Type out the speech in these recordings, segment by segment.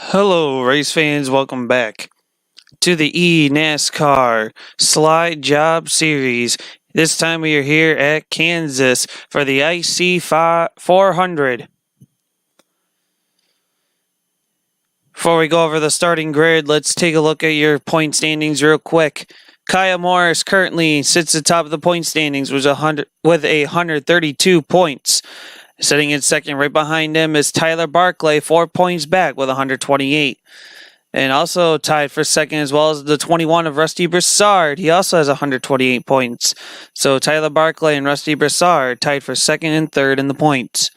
Hello, race fans. Welcome back to the eNASCAR Slide Job Series. This time we are here at Kansas for the Icee 400. Before we go over the starting grid, let's take a look at your point standings real quick. Kyle Morris currently sits atop of the point standings with 132 points. Sitting in second right behind him is Tyler Barclay, 4 points back with 128. And also tied for second as well as the 21 of Rusty Broussard. He also has 128 points. So Tyler Barclay and Rusty Broussard tied for second and third in the points.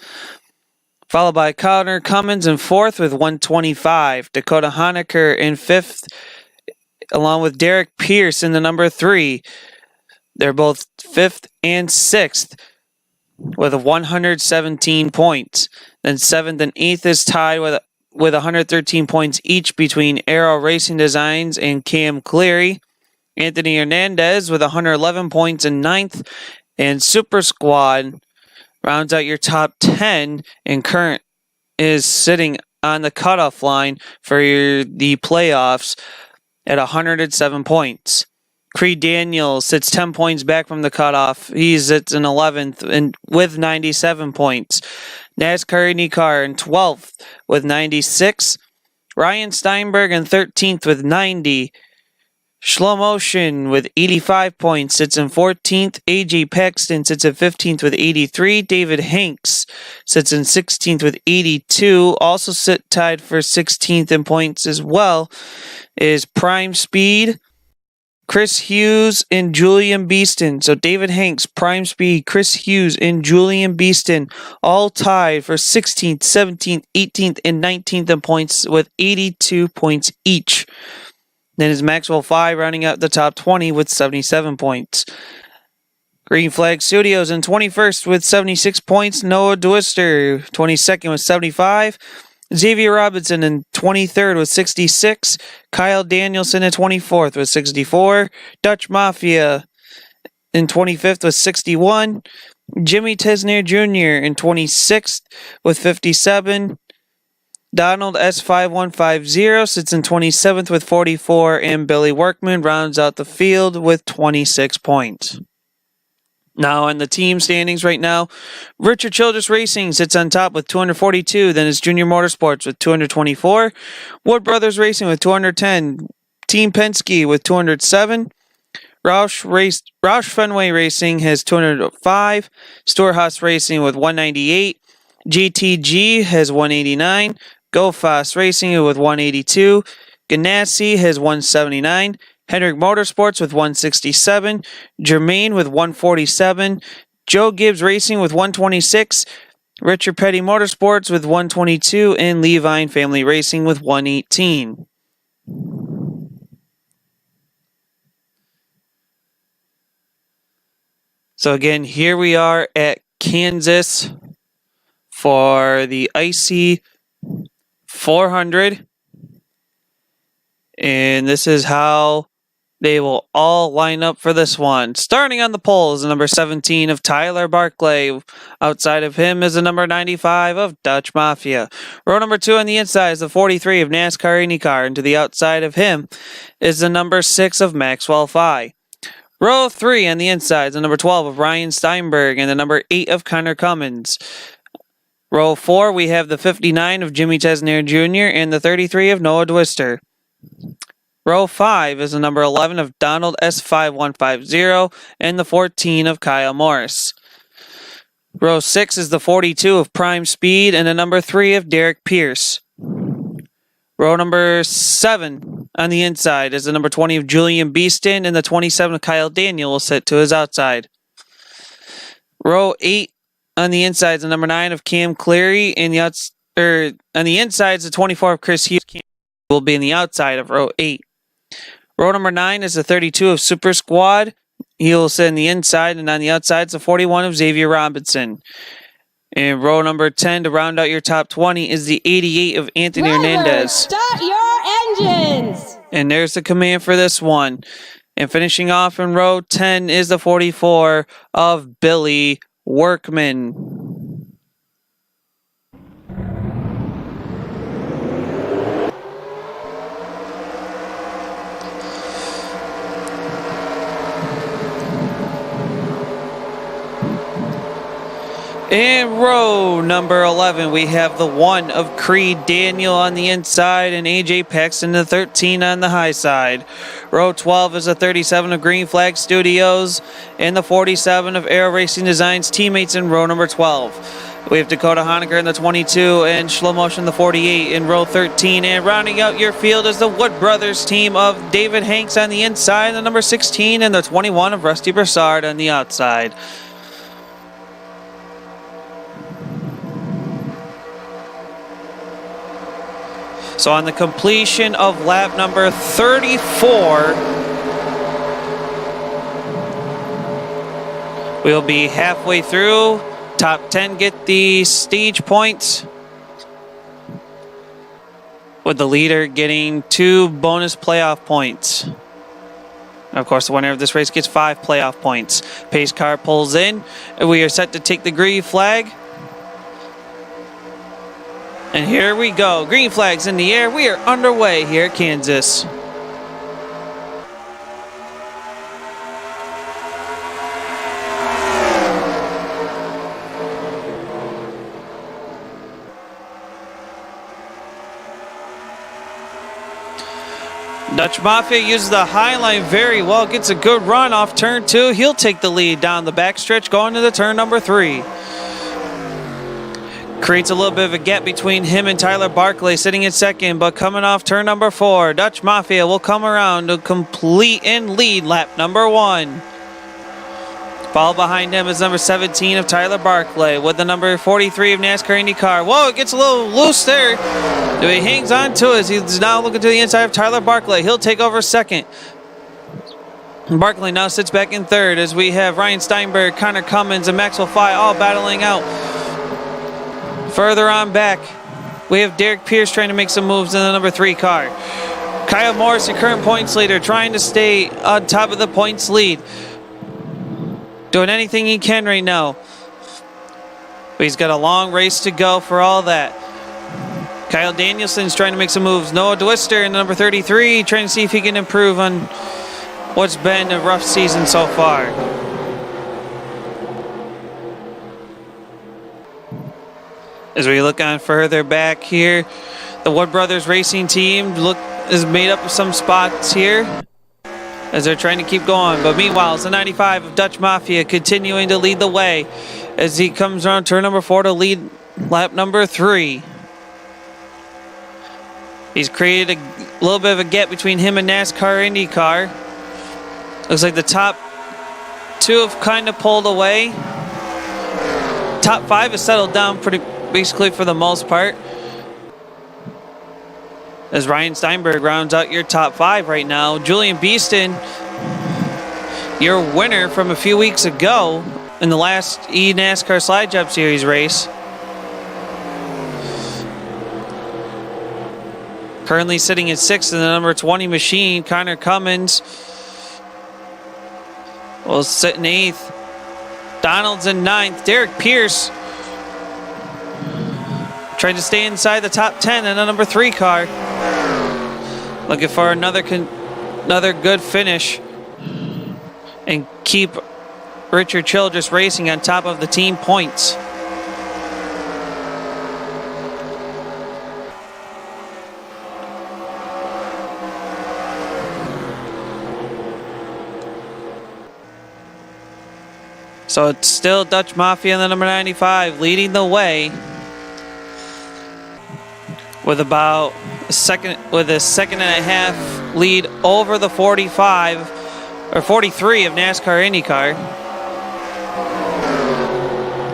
Followed by Connor Cummins in fourth with 125. Dakota Honecker in fifth, along with Derek Pierce in the number 3. They're both fifth and sixth with 117 points. Then seventh and eighth is tied with 113 points each between Arrow Racing Designs and Cam Cleary. Anthony Hernandez with 111 points in ninth. And Super Squad rounds out your top 10 and current is sitting on the cutoff line for the playoffs at 107 points. Creed Daniels sits 10 points back from the cutoff. He's at an 11th and with 97 points. NASCAR eNASCAR in 12th with 96. Ryan Steinberg in 13th with 90. Shlomotion with 85 points sits in 14th. AJ Paxton sits at 15th with 83. David Hanks sits in 16th with 82. Also tied for 16th in points as well is Prime Speed, Chris Hughes, and Julian Beeston. So David Hanks, Prime Speed, Chris Hughes, and Julian Beeston all tied for 16th, 17th, 18th, and 19th in points with 82 points each. Then is Maxwell 5 rounding out the top 20 with 77 points. Green Flag Studios in 21st with 76 points. Noah Dwister 22nd with 75. Xavier Robinson in 23rd with 66. Kyle Danielson in 24th with 64. Dutch Mafia in 25th with 61. Jimmy Tesner Jr. in 26th with 57. Donald S5150 sits in 27th with 44. And Billy Workman rounds out the field with 26 points. Now in the team standings right now, Richard Childress Racing sits on top with 242. Then is Junior Motorsports with 224. Wood Brothers Racing with 210. Team Penske with 207. Roush Fenway Racing has 205. Storehouse Racing with 198. GTG has 189. GoFast Racing with 182. Ganassi has 179. Hendrick Motorsports with 167, Germain with 147, Joe Gibbs Racing with 126, Richard Petty Motorsports with 122, and Levine Family Racing with 118. So again, here we are at Kansas for the Icee 400. And this is how they will all line up for this one. Starting on the pole is the number 17 of Tyler Barclay. Outside of him is the number 95 of Dutch Mafia. Row number 2 on the inside is the 43 of NASCAR eNASCAR. And to the outside of him is the number 6 of Maxwell Phi. Row 3 on the inside is the number 12 of Ryan Steinberg and the number 8 of Connor Cummins. Row 4 we have the 59 of Jimmy Tesner Jr. and the 33 of Noah Dwister. Row 5 is the number 11 of Donald S5150 and the 14 of Kyle Morris. Row 6 is the 42 of Prime Speed and the number 3 of Derek Pierce. Row number 7 on the inside is the number 20 of Julian Beeston and the 27 of Kyle Daniel will sit to his outside. Row 8 on the inside is the number 9 of Cam Cleary and on the inside is the 24 of Chris Hughes. Will be in the outside of row 8. Row number 9 is the 32 of Super Squad. He will sit in the inside, and on the outside is the 41 of Xavier Robinson. And row number 10 to round out your top 20 is the 88 of Anthony Hernandez. Start your engines! And there's the command for this one. And finishing off in row 10 is the 44 of Billy Workman. In row number 11, we have the 1 of Creed Daniel on the inside and AJ Paxton the 13 on the high side. Row 12 is a 37 of Green Flag Studios and the 47 of Aero Racing Designs teammates in row number 12. We have Dakota Honecker in the 22 and Slow Motion the 48 in row 13. And rounding out your field is the Wood Brothers team of David Hanks on the inside, the number 16 and the 21 of Rusty Broussard on the outside. So on the completion of lap number 34, we'll be halfway through. Top 10 get the stage points, with the leader getting 2 bonus playoff points. And of course, the winner of this race gets 5 playoff points. Pace car pulls in, and we are set to take the green flag. And here we go. Green flag's in the air. We are underway here at Kansas. Dutch Mafia uses the high line very well. Gets a good run off turn 2. He'll take the lead down the backstretch going into turn number 3. Creates a little bit of a gap between him and Tyler Barkley sitting in second, but coming off turn number 4, Dutch Mafia will come around to complete and lead lap number 1. Followed behind him is number 17 of Tyler Barkley with the number 43 of NASCAR IndyCar. Whoa, it gets a little loose there. He hangs on to it. He's now looking to the inside of Tyler Barkley. He'll take over second. Barkley now sits back in third as we have Ryan Steinberg, Connor Cummins, and Maxwell Fye all battling out. Further on back, we have Derek Pierce trying to make some moves in the number 3 car. Kyle Morris, the current points leader, trying to stay on top of the points lead. Doing anything he can right now. But he's got a long race to go for all that. Kyle Danielson's trying to make some moves. Noah Dwister in number 33 trying to see if he can improve on what's been a rough season so far. As we look on further back here, the Wood Brothers Racing team is made up of some spots here as they're trying to keep going. But meanwhile, it's the 95 of Dutch Mafia continuing to lead the way as he comes around turn number 4 to lead lap number 3. He's created a little bit of a gap between him and NASCAR IndyCar. Looks like the top 2 have kind of pulled away. Top 5 has settled down basically for the most part. As Ryan Steinberg rounds out your top 5 right now. Julian Beeston, your winner from a few weeks ago in the last eNASCAR Slide Job Series race. Currently sitting at 6th in the number 20 machine. Connor Cummins will sit in 8th. Donald's in 9th. Derek Pierce trying to stay inside the top 10 in the number 3 car. Looking for another good finish and keep Richard Childress Racing on top of the team points. So it's still Dutch Mafia in the number 95 leading the way with about a second and a half lead over the 45 or 43 of NASCAR IndyCar.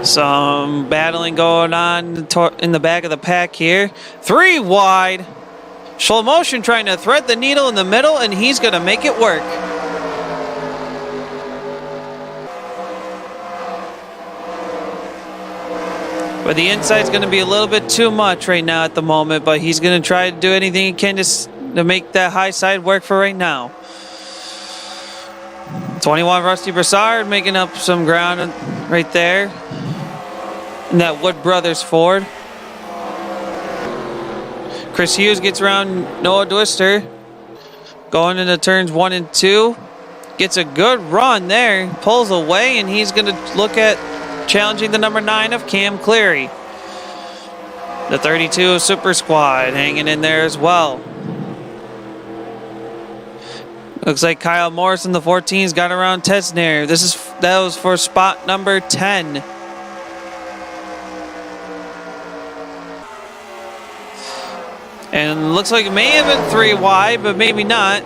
Some battling going on in the back of the pack here. 3 wide. Slow Motion trying to thread the needle in the middle, and he's going to make it work. But the inside's going to be a little bit too much right now at the moment, but he's going to try to do anything he can to make that high side work for right now. 21 Rusty Broussard making up some ground right there in that Wood Brothers Ford. Chris Hughes gets around Noah Dwister going into turns 1 and 2. Gets a good run there, pulls away, and he's going to look at challenging the number 9 of Cam Cleary. The 32 of Super Squad hanging in there as well. Looks like Kyle Morris in the 14's got around Tesner. That was for spot number 10. And looks like it may have been 3 wide, but maybe not.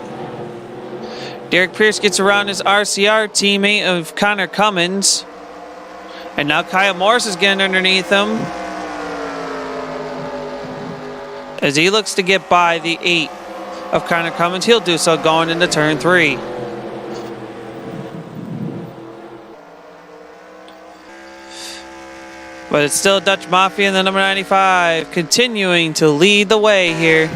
Derek Pierce gets around his RCR teammate of Connor Cummins. And now Kyle Morris is getting underneath him, as he looks to get by the 8 of Connor Cummins. He'll do so going into turn 3. But it's still Dutch Mafia in the number 95, continuing to lead the way here.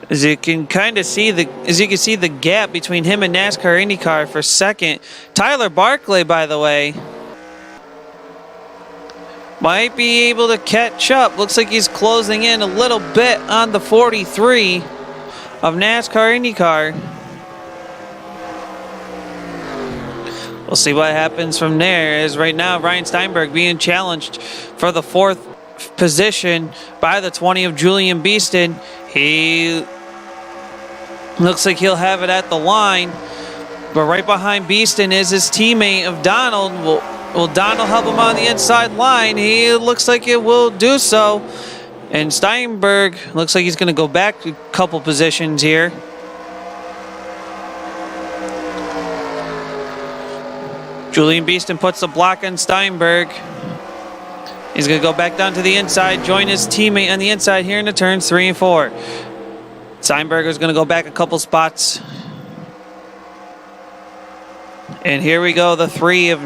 As you can see the gap between him and NASCAR IndyCar for second. Tyler Barkley, by the way, might be able to catch up. Looks like he's closing in a little bit on the 43 of NASCAR IndyCar. We'll see what happens from there, as right now Ryan Steinberg being challenged for the 4th position by the 20 of Julian Beeston. He looks like he'll have it at the line, but right behind Beeston is his teammate of Donald. Will Donald help him on the inside line? He looks like it will do so. And Steinberg looks like he's going to go back a couple positions here. Julian Beeston puts the block on Steinberg. He's going to go back down to the inside, join his teammate on the inside here in the turns 3 and 4. Steinberg is going to go back a couple spots. And here we go, the 3 of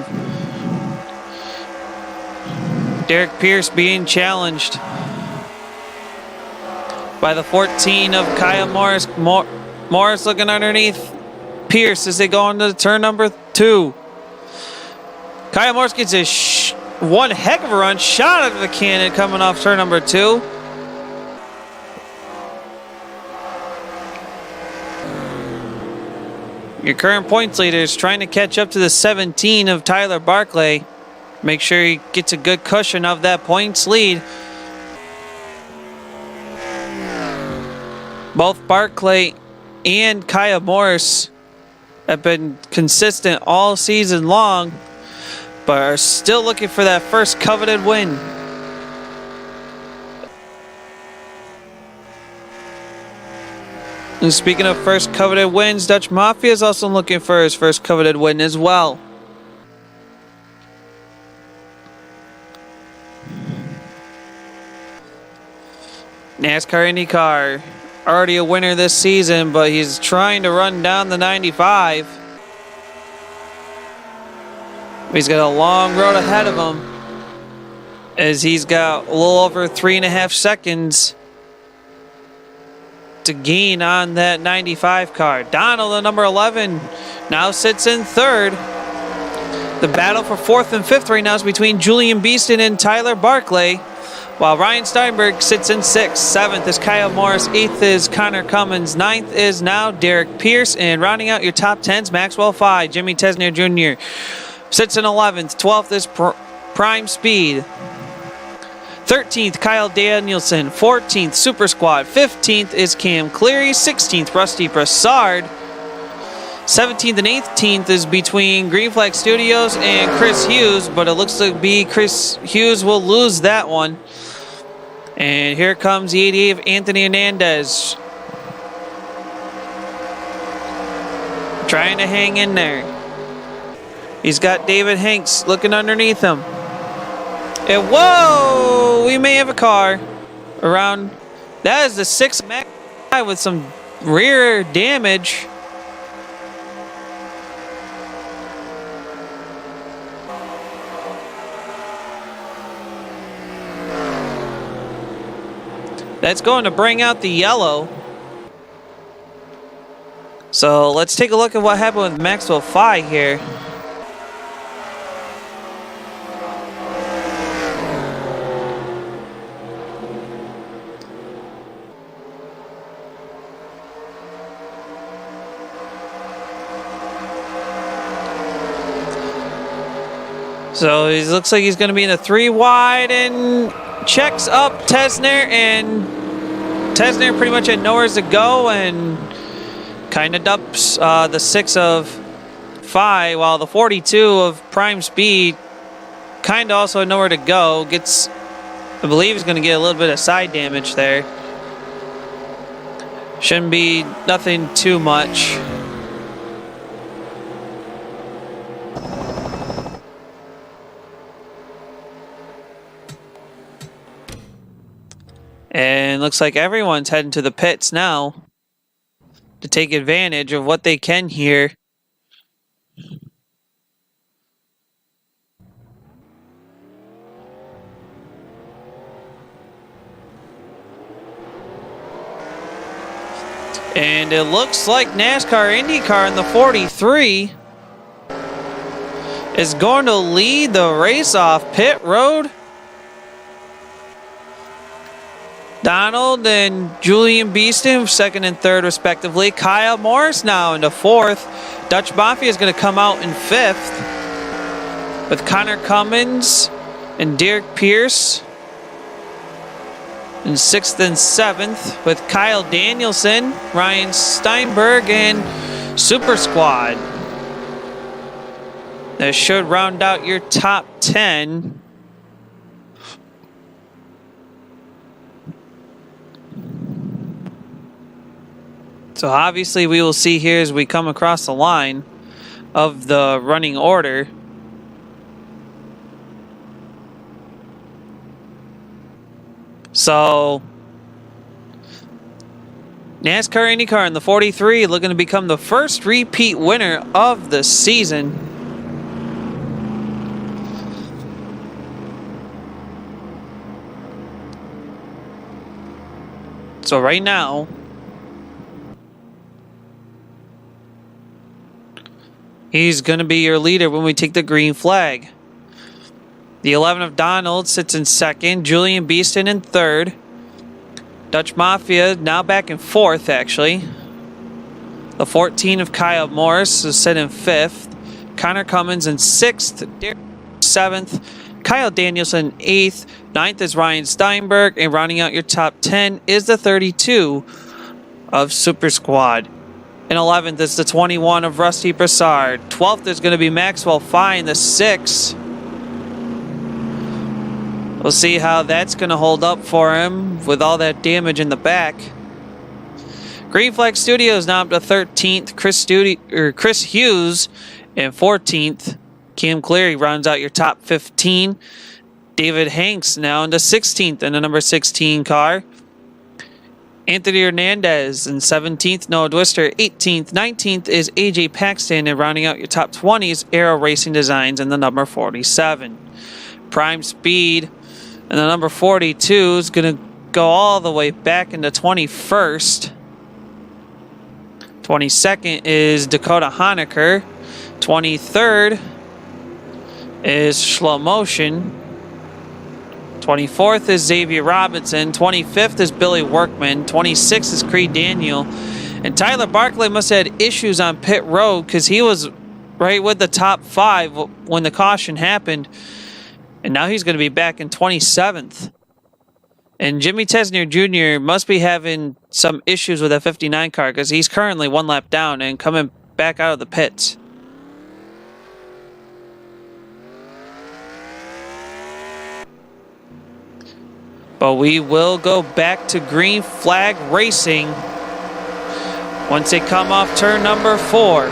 Derek Pierce being challenged by the 14 of Kyle Morris. Morris looking underneath Pierce as they go into turn number 2. Kyle Morris gets one heck of a run, shot out of the cannon coming off turn number 2. Your current points leader is trying to catch up to the 17 of Tyler Barkley. Make sure he gets a good cushion of that points lead. Both Barkley and Kyle Morris have been consistent all season long, but are still looking for that first coveted win. And speaking of first coveted wins, Dutch Mafia is also looking for his first coveted win as well. NASCAR IndyCar, already a winner this season, but he's trying to run down the 95. He's got a long road ahead of him, as he's got a little over 3.5 seconds to gain on that 95 car. Donald, the number 11, now sits in 3rd. The battle for 4th and 5th right now is between Julian Beeston and Tyler Barkley, while Ryan Steinberg sits in 6th. 7th is Kyle Morris. 8th is Connor Cummins. 9th is now Derek Pierce. And rounding out your top 10s, Maxwell Fye, Jimmy Tesner Jr. sits in 11th. 12th is Prime Speed. 13th, Kyle Danielson. 14th, Super Squad. 15th is Cam Cleary. 16th, Rusty Brassard. 17th and 18th is between Green Flag Studios and Chris Hughes, but it looks to be Chris Hughes will lose that one. And here comes the 88 of Anthony Hernandez, trying to hang in there. He's got David Hanks looking underneath him. And whoa, we may have a car around. That is the 6th Mac with some rear damage. That's going to bring out the yellow. So let's take a look at what happened with Maxwell Fye here. So he looks like he's going to be in a 3 wide and checks up Tesner, and Tesner pretty much had nowhere to go and kind of dumps the 6 of 5, while the 42 of prime speed kind of also had nowhere to go. Gets, I believe he's going to get a little bit of side damage there. Shouldn't be nothing too much. And looks like everyone's heading to the pits now to take advantage of what they can here. And it looks like NASCAR IndyCar in the 43 is going to lead the race off pit road. Donald and Julian Beeston, 2nd and 3rd respectively. Kyle Morris now into 4th. Dutch Mafia is going to come out in 5th with Connor Cummins and Derek Pierce in 6th and 7th with Kyle Danielson, Ryan Steinberg, and Super Squad. That should round out your top 10. So obviously we will see here as we come across the line of the running order. So NASCAR IndyCar in the 43 looking to become the first repeat winner of the season. So right now, he's going to be your leader when we take the green flag. The 11 of Donald sits in 2nd. Julian Beeston in 3rd. Dutch Mafia now back in 4th, actually. The 14 of Kyle Morris is set in 5th. Connor Cummins in 6th. Derek 7th. Kyle Danielson 8th. 9th is Ryan Steinberg. And rounding out your top 10 is the 32 of Super Squad. In 11th is the 21 of Rusty Broussard. 12th is going to be Maxwell Fine, the 6. We'll see how that's going to hold up for him with all that damage in the back. Green Flag Studios now up to 13th. Chris Hughes in 14th. Cam Cleary rounds out your top 15. David Hanks now into 16th in the number 16 car. Anthony Hernandez in 17th, Noah Dwister 18th, 19th is AJ Paxton, and rounding out your top 20s, Aero Racing Designs in the number 47. Prime Speed and the number 42 is going to go all the way back into 21st. 22nd is Dakota Honecker. 23rd is Slow Motion. 24th is Xavier Robinson. 25th is Billy Workman. 26th is Creed Daniel. And Tyler Barkley must have had issues on pit road because he was right with the top 5 when the caution happened. And now he's going to be back in 27th. And Jimmy Tesner Jr. must be having some issues with that 59 car because he's currently 1 lap down and coming back out of the pits. But we will go back to green flag racing once they come off turn number 4.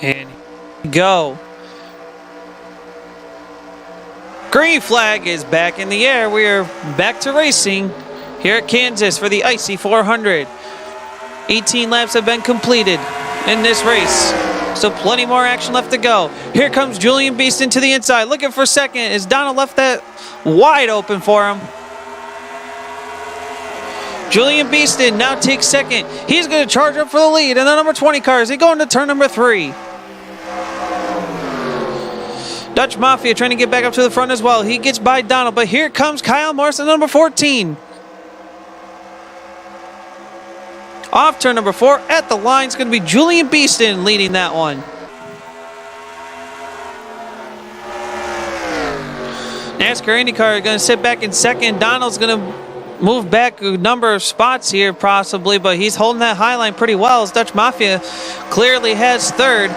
And go. Green flag is back in the air. We are back to racing here at Kansas for the Icee 400. 18 laps have been completed in this race, so plenty more action left to go. Here comes Julian Beeston to the inside, looking for second as Donald left that wide open for him. Julian Beeston now takes second. He's going to charge up for the lead. And the number 20 car is going to turn number 3. Dutch Mafia trying to get back up to the front as well. He gets by Donald, but here comes Kyle Morrison, number 14. Off turn number 4 at the line is going to be Julian Beeston leading that one. NASCAR IndyCar going to sit back in second. Donald's going to move back a number of spots here possibly, but he's holding that high line pretty well as Dutch Mafia clearly has third.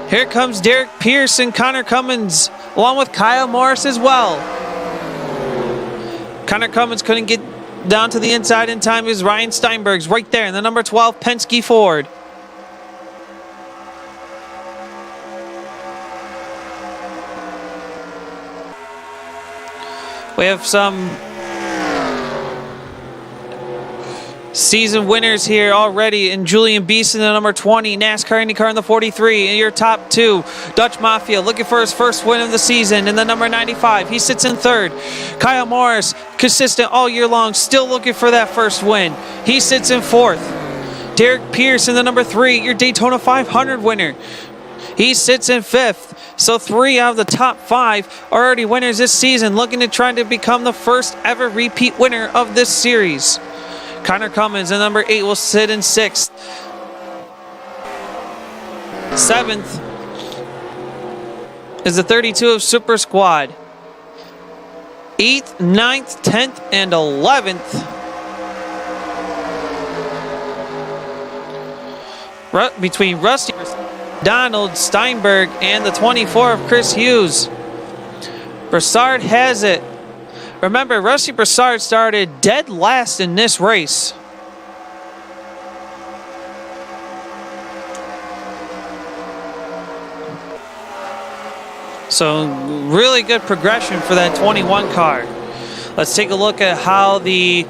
Here comes Derek Pierce and Connor Cummins along with Kyle Morris as well. Connor Cummins couldn't get down to the inside in time as Ryan Steinberg's right there in the number 12 Penske Ford. We have some season winners here already in Julian Beeston, the number 20, NASCAR IndyCar in the 43. And your top 2, Dutch Mafia looking for his first win of the season in the number 95. He sits in third. Kyle Morris, consistent all year long, still looking for that first win. He sits in fourth. Derek Pierce in the number 3, your Daytona 500 winner. He sits in fifth. So 3 out of the top 5 are already winners this season, looking to try to become the first ever repeat winner of this series. Connor Cummins in number 8 will sit in 6th. 7th is the 32 of Super Squad. 8th, 9th, 10th, and 11th. Between Rusty Donald Steinberg and the 24 of Chris Hughes. Broussard has it. Remember, Rusty Broussard started dead last in this race. So, really good progression for that 21 car. Let's take a look at how the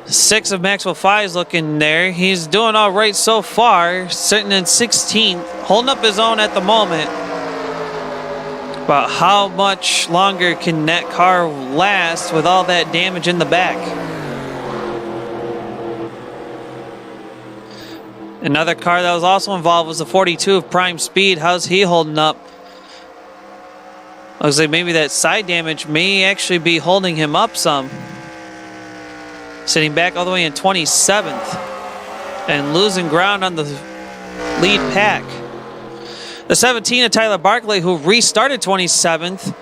6 of Maxwell 5 is looking there. He's doing all right so far, sitting in 16th, holding up his own at the moment. But how much longer can that car last with all that damage in the back? Another car that was also involved was the 42 of Prime Speed. How's he holding up? Looks like maybe that side damage may actually be holding him up some. Sitting back all the way in 27th and losing ground on the lead pack. The 17 of Tyler Barkley, who restarted 27th,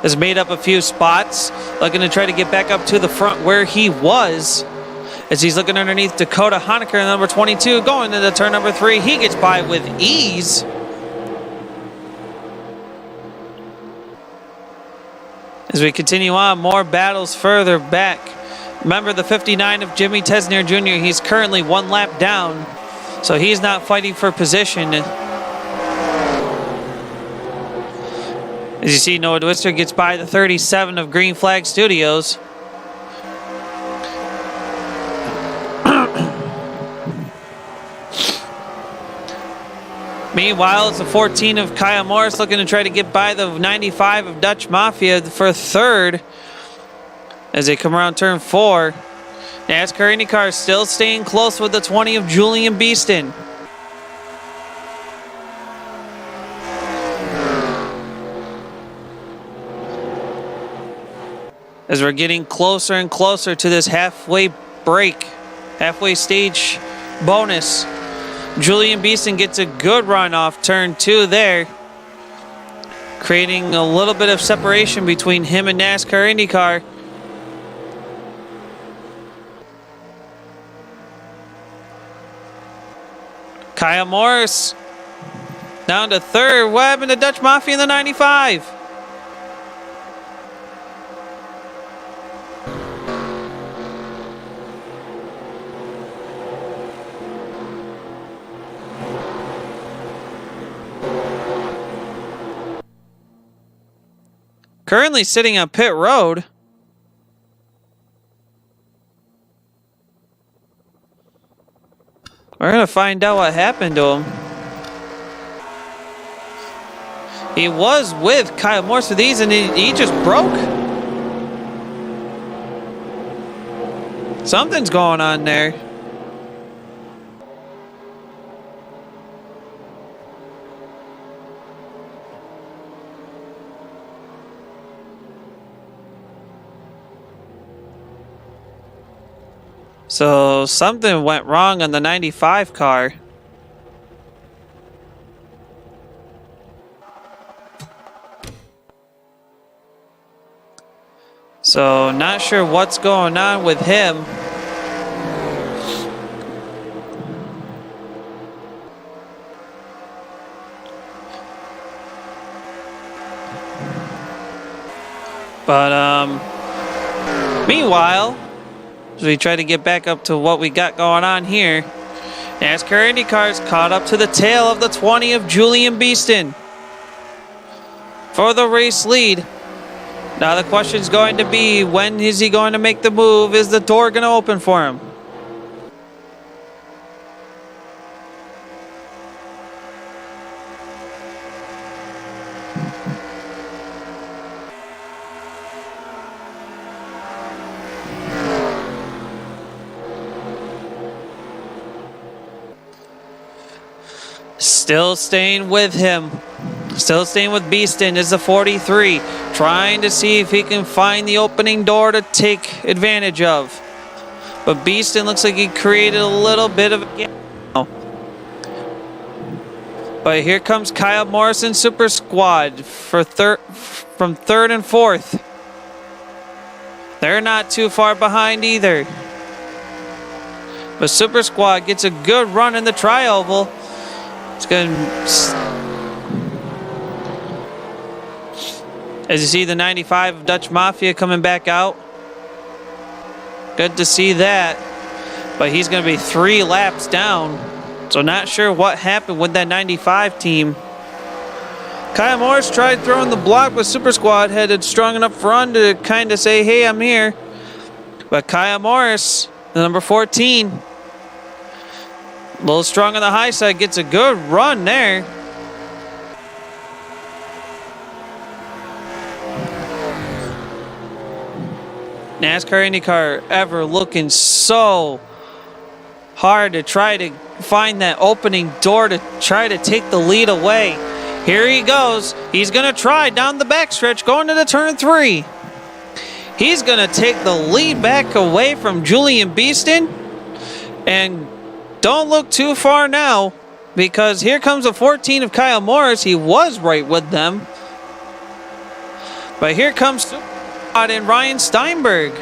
has made up a few spots, looking to try to get back up to the front where he was, as he's looking underneath Dakota Honecker, number 22, going into turn number 3. He gets by with ease. As we continue on, more battles further back. Remember the 59 of Jimmy Tesner Jr., he's currently 1 lap down, so he's not fighting for position. As you see, Noah Dwister gets by the 37 of Green Flag Studios. Meanwhile, it's the 14 of Kyle Morris looking to try to get by the 95 of Dutch Mafia for third as they come around turn 4. NASCAR IndyCar still staying close with the 20 of Julian Beeston. As we're getting closer and closer to this halfway break, halfway stage bonus. Julian Beeston gets a good run off turn 2 there, creating a little bit of separation between him and NASCAR IndyCar. Kyle Morris down to third. What happened to Dutch Mafia in the 95? Currently sitting on pit road. We're going to find out what happened to him. He was with Kyle Morris for these and he just broke. Something's going on there. So something went wrong on the 95 car. So not sure what's going on with him. But meanwhile, as we try to get back up to what we got going on here, NASCAR IndyCar's caught up to the tail of the 20 of Julian Beeston for the race lead. Now the question's going to be, when is he going to make the move? Is the door going to open for him? Still staying with him. Still staying with Beeston is the 43, trying to see if he can find the opening door to take advantage of. But Beeston looks like he created a little bit of a gap now. But here comes Kyle Morrison Super Squad for from third and fourth. They're not too far behind either. But Super Squad gets a good run in the tri-oval. It's going to... As you see the 95 of Dutch Mafia coming back out. Good to see that. But he's going to be 3 laps down. So not sure what happened with that 95 team. Kyle Morris tried throwing the block, but Super Squad headed strong enough run to kind of say, hey, I'm here. But Kyle Morris, the number 14, a little strong on the high side, gets a good run there. NASCAR IndyCar ever looking so hard to try to find that opening door to try to take the lead away. Here he goes. He's going to try down the backstretch going to the turn 3. He's going to take the lead back away from Julian Beeston. And don't look too far now, because here comes a 14 of Kyle Morris. He was right with them. But here comes and Ryan Steinberg.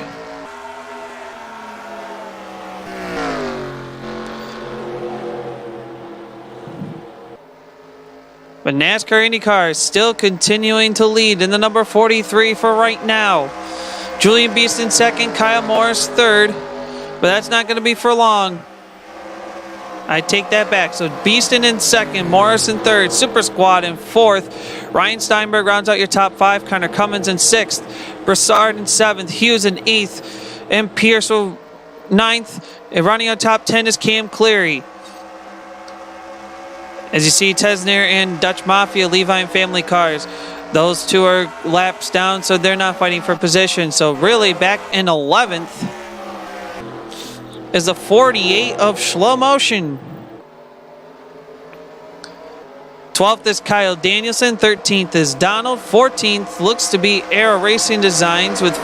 But NASCAR IndyCar is still continuing to lead in the number 43 for right now. Julian Beeston second, Kyle Morris third. But that's not going to be for long. I take that back. So Beeston in second, Morris in third, Super Squad in fourth. Ryan Steinberg rounds out your top 5. Connor Cummins in sixth. Broussard in 7th, Hughes in 8th, and Pierce 9th. And running on top 10 is Cam Cleary. As you see, Tesner and Dutch Mafia, Levi and Family Cars. Those two are laps down, so they're not fighting for position. So really, back in 11th is the 48 of Slow Motion. 12th is Kyle Danielson, 13th is Donald, 14th looks to be Aero Racing Designs with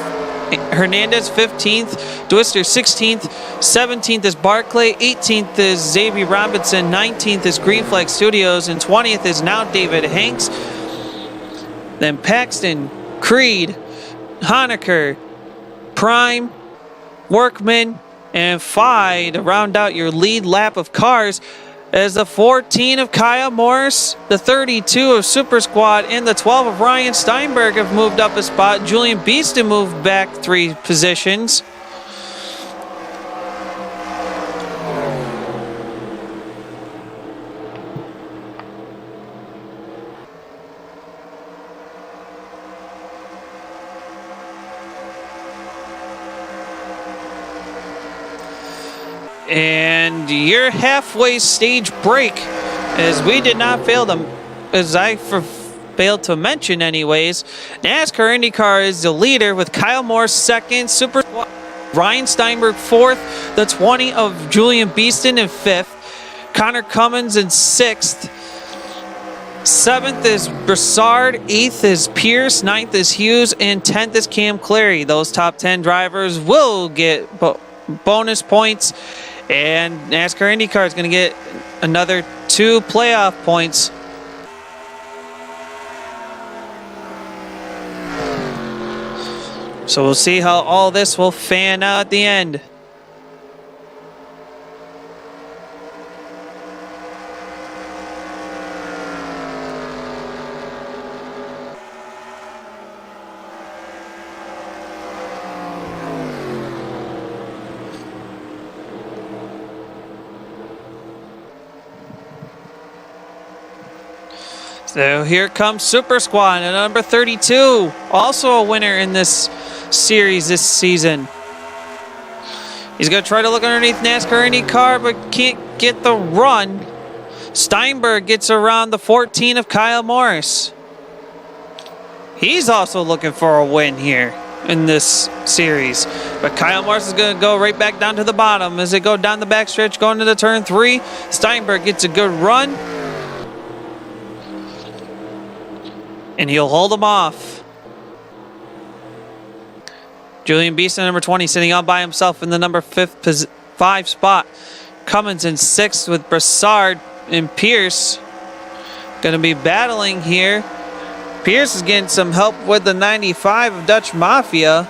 Hernandez, 15th, Dwister 16th, 17th is Barclay, 18th is Xavier Robinson, 19th is Green Flag Studios, and 20th is now David Hanks. Then Paxton, Creed, Honecker, Prime, Workman, and Phi to round out your lead lap of cars. As the 14 of Kyle Morris, the 32 of Super Squad, and the 12 of Ryan Steinberg have moved up a spot. Julian Beeston moved back 3 positions. And your halfway stage break, as we did not fail them, as I failed to mention anyways, NASCAR IndyCar is the leader with Kyle Morris second, Super Squad Ryan Steinberg fourth, the 20 of Julian Beeston in fifth, Connor Cummins in sixth, seventh is Broussard, eighth is Pierce, ninth is Hughes, and 10th is Cam Clary. Those top 10 drivers will get bonus points, and NASCAR IndyCar is going to get another 2 playoff points. So we'll see how all this will fan out at the end. So here comes Super Squad at number 32, also a winner in this series this season. He's going to try to look underneath NASCAR IndyCar, but can't get the run. Steinberg gets around the 14 of Kyle Morris. He's also looking for a win here in this series. But Kyle Morris is going to go right back down to the bottom as they go down the backstretch going to the turn 3. Steinberg gets a good run, and he'll hold him off. Julian Beeston, number 20, sitting all by himself in the number 5 spot. Cummins in 6th with Broussard and Pierce. Going to be battling here. Pierce is getting some help with the 95 of Dutch Mafia.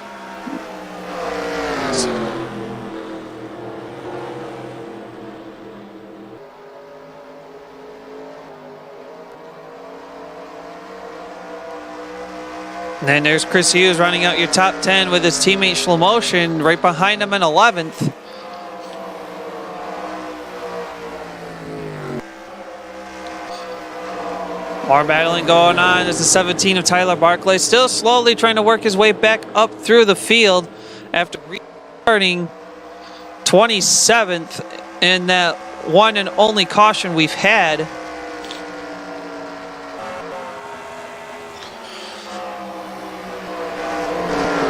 And then there's Chris Hughes running out your top 10 with his teammate Shlomotion right behind him in 11th. More battling going on. There's the 17 of Tyler Barclay, still slowly trying to work his way back up through the field after restarting 27th in that one and only caution we've had.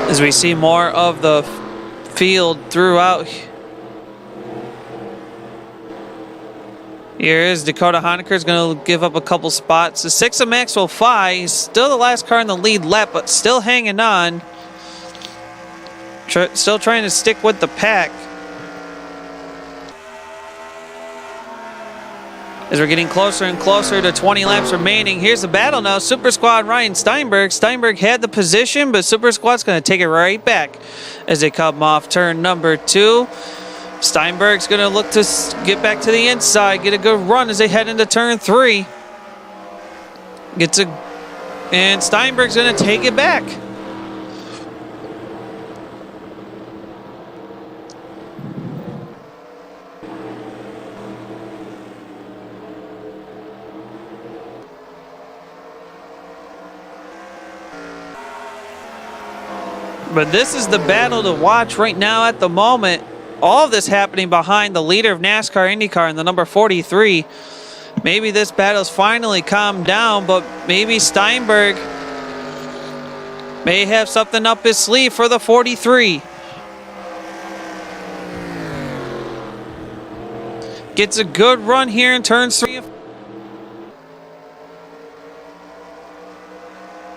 As we see more of the field throughout. Here is Dakota Honecker is going to give up a couple spots. The 6 of Maxwell Fye, he's still the last car in the lead lap, but still hanging on. Still trying to stick with the pack. As we're getting closer and closer to 20 laps remaining, here's the battle now. Super Squad Ryan Steinberg. Steinberg had the position, but Super Squad's going to take it right back as they come off turn number 2. Steinberg's going to look to get back to the inside, get a good run as they head into turn 3. And Steinberg's going to take it back. But this is the battle to watch right now at the moment. All of this happening behind the leader of NASCAR IndyCar in the number 43. Maybe this battle's finally calmed down, but maybe Steinberg may have something up his sleeve for the 43. Gets a good run here in turns 3 and 4.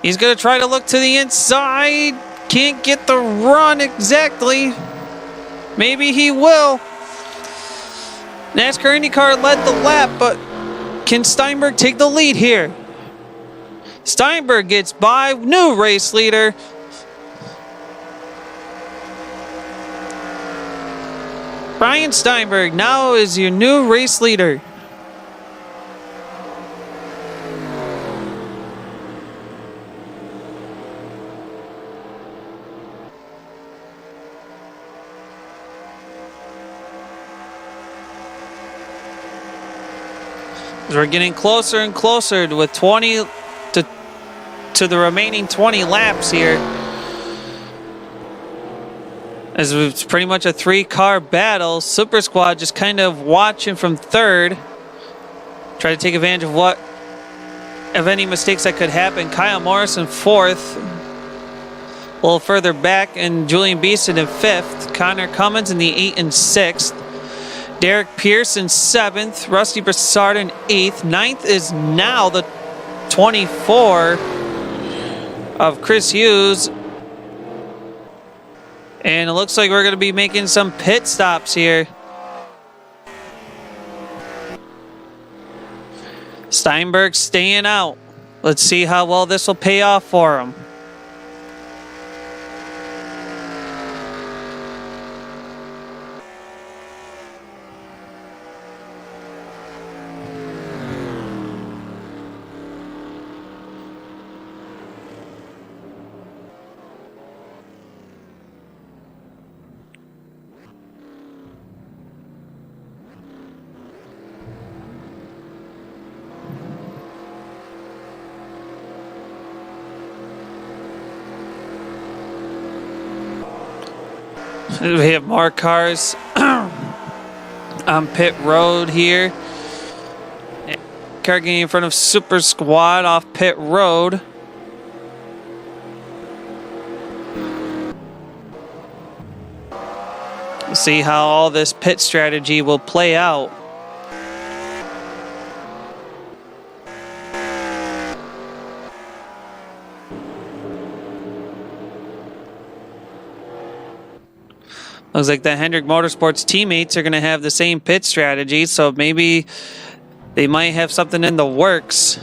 He's going to try to look to the inside. Can't get the run exactly. Maybe he will. NASCAR IndyCar led the lap, but can Steinberg take the lead here? Steinberg gets by, new race leader. Brian Steinberg now is your new race leader. As we're getting closer and closer with 20 to the remaining 20 laps here. As it's pretty much a 3-car battle. Super Squad just kind of watching from third. Try to take advantage of any mistakes that could happen. Kyle Morrison fourth. little further back, and Julian Beeston in 5th. Connor Cummins in the 8 and 6th. Derek Pierce in 7th. Rusty Broussard in 8th. 9th is now the 24 of Chris Hughes. And it looks like we're going to be making some pit stops here. Steinberg staying out. Let's see how well this will pay off for him. We have more cars on pit road here. Car getting in front of Super Squad off pit road. We'll see how all this pit strategy will play out. Looks like the Hendrick Motorsports teammates are going to have the same pit strategy, so maybe they might have something in the works.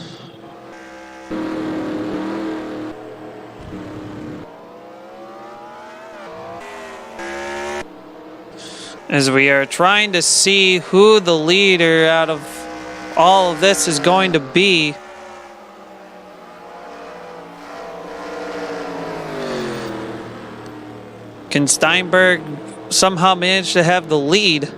As we are trying to see who the leader out of all of this is going to be. Can Steinberg somehow manage to have the lead?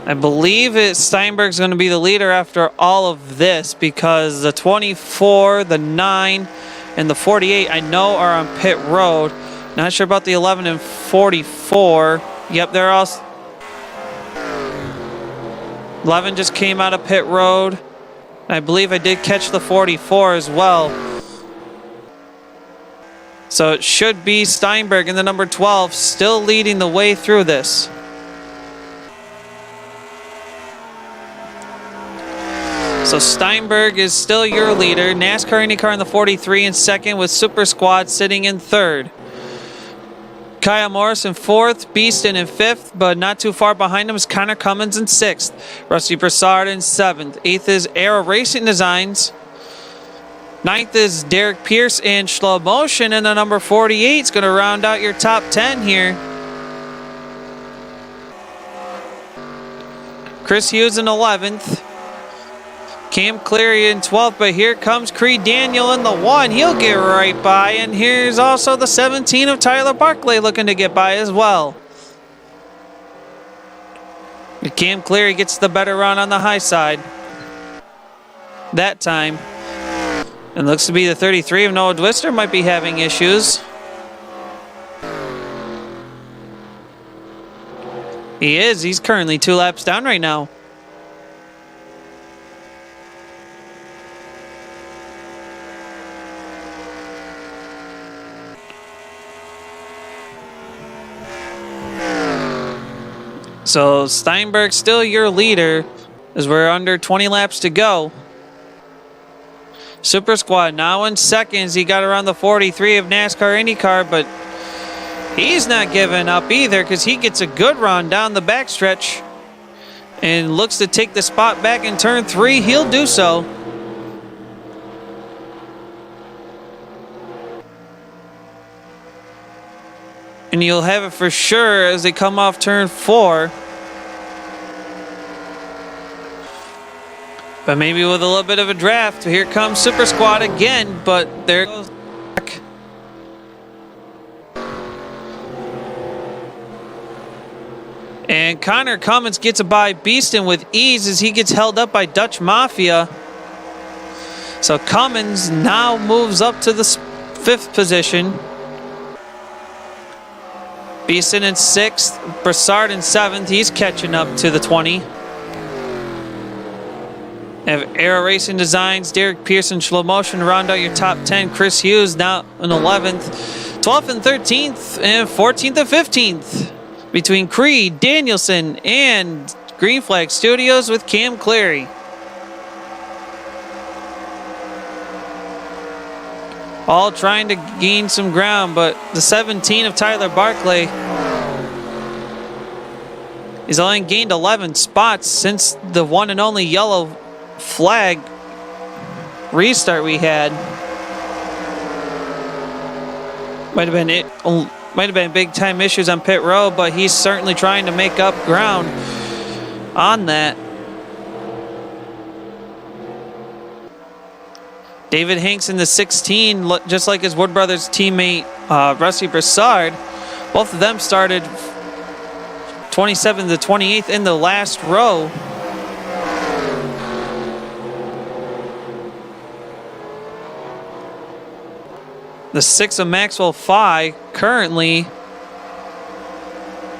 I believe Steinberg's going to be the leader after all of this, because the 24, the 9, and the 48 I know are on pit road. Not sure about the 11 and 44. Yep, they're all... 11 just came out of pit road. I believe I did catch the 44 as well. So it should be Steinberg in the number 12 still leading the way through this. So Steinberg is still your leader. NASCAR IndyCar in the 43 in second, with Super Squad sitting in third. Kyle Morris in 4th, Beeston in 5th, but not too far behind him is Connor Cummins in 6th. Rusty Broussard in 7th. 8th is Aero Racing Designs. 9th is Derek Pierce in Slow Motion, and the number 48 is going to round out your top 10 here. Chris Hughes in 11th. Cam Cleary in 12th, but here comes Creed Daniel in the 1. He'll get right by, and here's also the 17 of Tyler Barclay looking to get by as well. Cam Cleary gets the better run on the high side that time. And looks to be the 33 of Noah Dwister might be having issues. He is. He's currently 2 laps down right now. So Steinberg still your leader as we're under 20 laps to go. Super Squad now in seconds. He got around the 43 of NASCAR IndyCar, but he's not giving up either, because he gets a good run down the backstretch and looks to take the spot back in turn 3. He'll do so. And you'll have it for sure as they come off turn 4. But maybe with a little bit of a draft. Here comes Super Squad again, but there goes back. And Connor Cummins gets by Beeston with ease as he gets held up by Dutch Mafia. So Cummins now moves up to the 5th position. Beeson in 6th. Broussard in 7th. He's catching up to the 20. Have Aero Racing Designs, Derek Pearson, Slow Motion round out your top 10. Chris Hughes now in 11th. 12th and 13th, and 14th and 15th. Between Creed, Danielson, and Green Flag Studios with Cam Cleary. All trying to gain some ground, but the 17 of Tyler Barclay, he's only gained 11 spots since the one and only yellow flag restart we had. Might have been big time issues on pit road, but he's certainly trying to make up ground on that. David Hanks in the 16, just like his Wood Brothers teammate Rusty Broussard. Both of them started 27th to 28th in the last row. The 6 of Maxwell Phi currently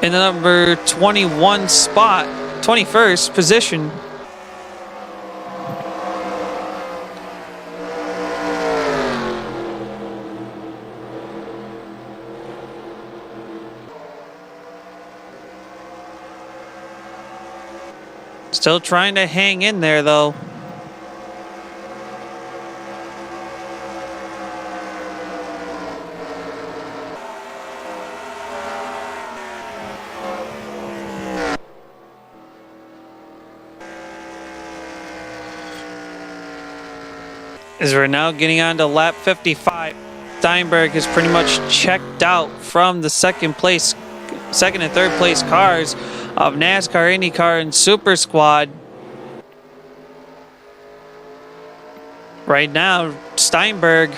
in the number 21 spot, 21st position. Still trying to hang in there, though. As we're now getting on to lap 55, Steinberg has pretty much checked out from the second and third place cars of NASCAR, IndyCar, and Super Squad. Right now, Steinberg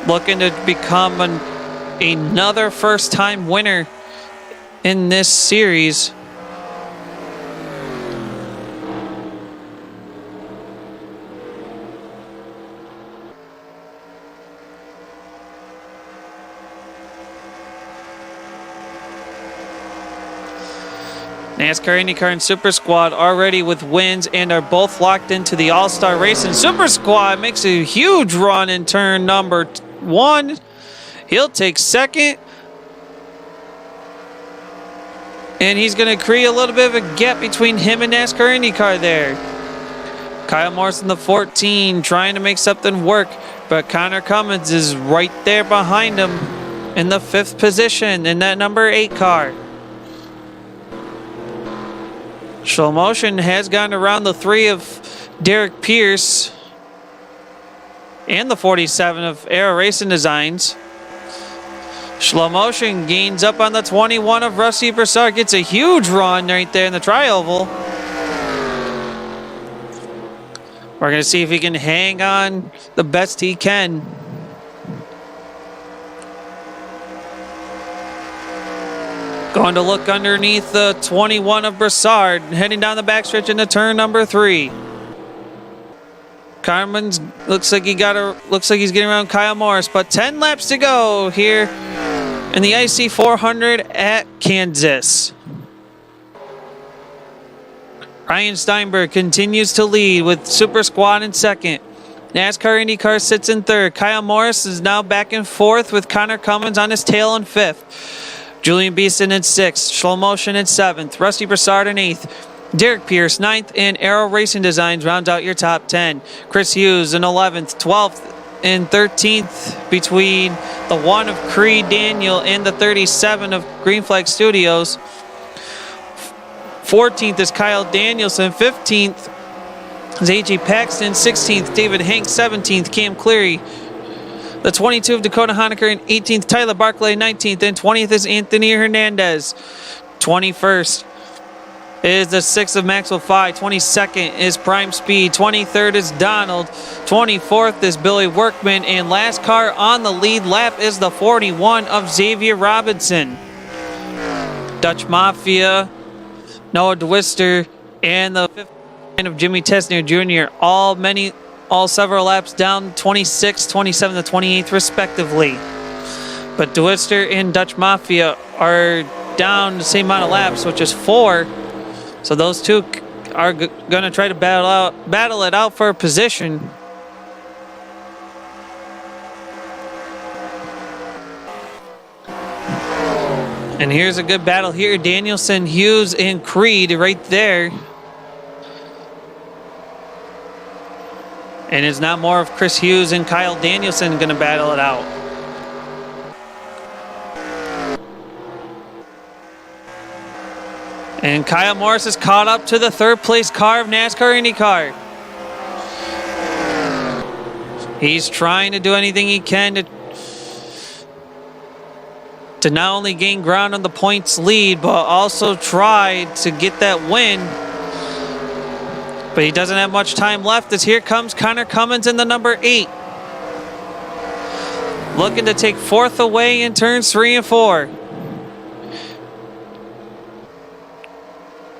looking to become another first-time winner in this series. NASCAR, IndyCar, and Super Squad already with wins and are both locked into the All-Star race. And Super Squad makes a huge run in turn number 1. He'll take second. And he's going to create a little bit of a gap between him and NASCAR, IndyCar there. Kyle Morrison, the 14, trying to make something work. But Connor Cummins is right there behind him in the 5th position in that number 8 car. Slow Motion has gone around the 3 of Derek Pierce and the 47 of Aero Racing Designs. Slow Motion gains up on the 21 of Rusty Broussard. Gets a huge run right there in the tri-oval. We're going to see if he can hang on the best he can. Going to look underneath the 21 of Broussard, heading down the backstretch into turn number 3. Carmen's looks like he's getting around Kyle Morris, but 10 laps to go here in the Icee 400 at Kansas. Ryan Steinberg continues to lead with Super Squad in 2nd. NASCAR IndyCar sits in 3rd. Kyle Morris is now back in 4th with Connor Cummins on his tail in 5th. Julian Beeson in 6th, Slow Motion in 7th, Rusty Broussard in 8th, Derek Pierce 9th, and Aero Racing Designs round out your top 10. Chris Hughes in 11th, 12th, and 13th between the 1 of Creed Daniel and the 37 of Green Flag Studios. 14th is Kyle Danielson, 15th is A.J. Paxton, 16th David Hanks, 17th Cam Cleary. The 22 of Dakota Honaker in 18th, Tyler Barclay 19th, and 20th is Anthony Hernandez. 21st is the 6 of Maxwell Phi. 22nd is Prime Speed. 23rd is Donald. 24th is Billy Workman. And last car on the lead lap is the 41 of Xavier Robinson. Dutch Mafia, Noah DeWister, and the 5th of Jimmy Tesner Jr. All several laps down, 26th, 27th, and 28th respectively. But Dwister and Dutch Mafia are down the same amount of laps, which is 4. So those two are going to try to battle it out for a position. And here's a good battle here. Danielson, Hughes, and Creed right there. And it's not more of Chris Hughes and Kyle Danielson going to battle it out. And Kyle Morris is caught up to the third place car of NASCAR IndyCar. He's trying to do anything he can to not only gain ground on the points lead, but also try to get that win. But he doesn't have much time left, as here comes Connor Cummins in the number 8. Looking to take 4th away in turns 3 and 4.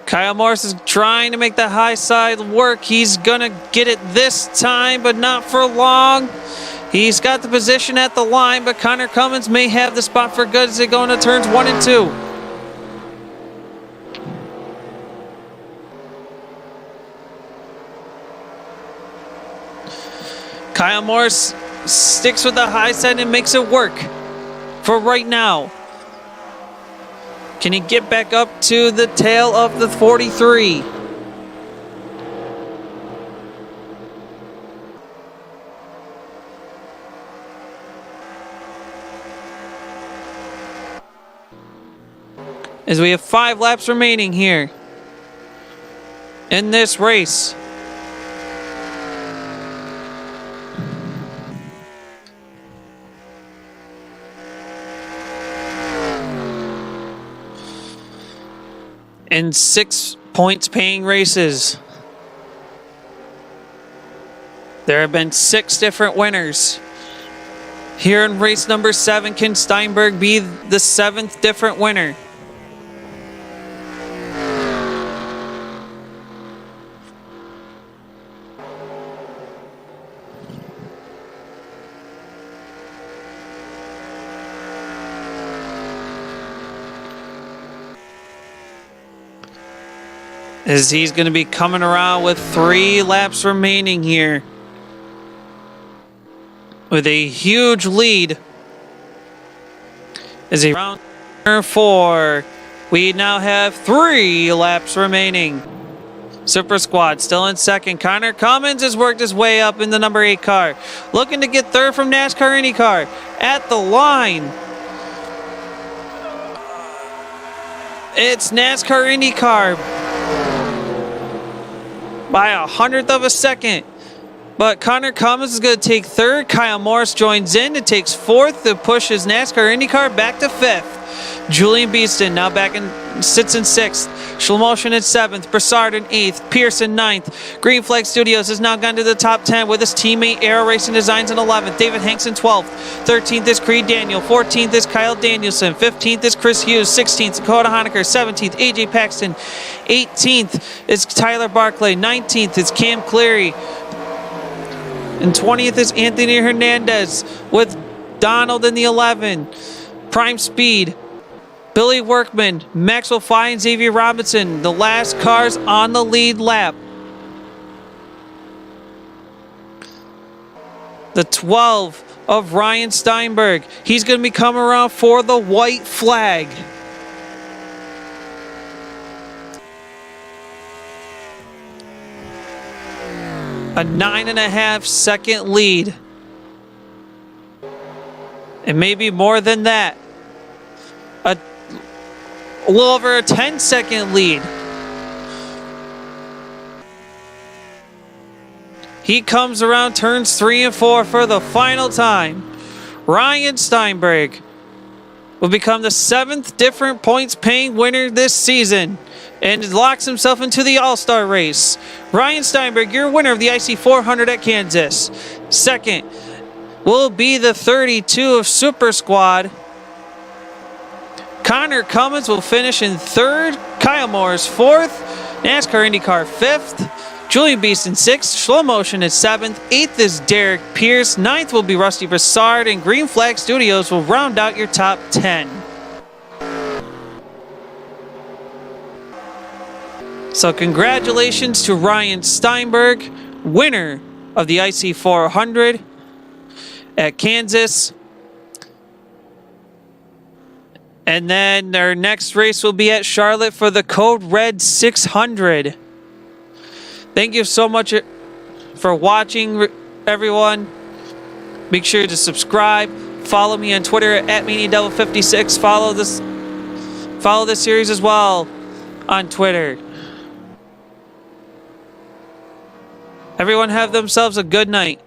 Kyle Morris is trying to make the high side work. He's going to get it this time, but not for long. He's got the position at the line, but Connor Cummins may have the spot for good as they go into turns 1 and 2. Kyle Morris sticks with the high side and makes it work for right now. Can he get back up to the tail of the 43? As we have 5 laps remaining here in this race. In 6 points paying races. There have been 6 different winners. Here in race number 7, can Steinberg be the 7th different winner? As he's going to be coming around with 3 laps remaining here. With a huge lead. As he round turn 4. We now have 3 laps remaining. Super Squad still in second. Connor Cummins has worked his way up in the number 8 car. Looking to get third from NASCAR IndyCar. At the line. It's NASCAR IndyCar by 1/100th of a second. But Connor Cummins is going to take 3rd. Kyle Morris joins in and takes 4th. It pushes NASCAR IndyCar back to 5th. Julian Beeston now sits in 6th. Schlemotion in 7th. Broussard in 8th. Pierce in 9th. Green Flag Studios has now gone to the top 10 with his teammate Aero Racing Designs in 11th. David Hanks in 12th. 13th is Creed Daniel. 14th is Kyle Danielson. 15th is Chris Hughes. 16th Dakota Honecker. 17th AJ Paxton. 18th is Tyler Barclay. 19th is Cam Cleary. And 20th is Anthony Hernandez with Donald in the 11. Prime Speed. Billy Workman, Maxwell Fye, and Xavier Robinson, the last cars on the lead lap. The 12 of Ryan Steinberg. He's going to be coming around for the white flag. A 9.5 second lead. And maybe more than that. A little over a 10-second lead. He comes around turns 3 and 4 for the final time. Ryan Steinberg will become the 7th different points paying winner this season and locks himself into the All-Star race. Ryan Steinberg, your winner of the Icee 400 at Kansas. Second will be the 32 of Super Squad. Connor Cummins will finish in 3rd. Kyle Morris 4th. NASCAR IndyCar 5th. Julian Beast in 6th. Slow Motion is 7th. 8th is Derek Pierce. 9th will be Rusty Broussard. And Green Flag Studios will round out your top 10. So congratulations to Ryan Steinberg, winner of the Icee 400 at Kansas. And then our next race will be at Charlotte for the Code Red 600. Thank you so much for watching, everyone. Make sure to subscribe. Follow me on Twitter at ManiaDevil56. Follow this series as well on Twitter. Everyone have themselves a good night.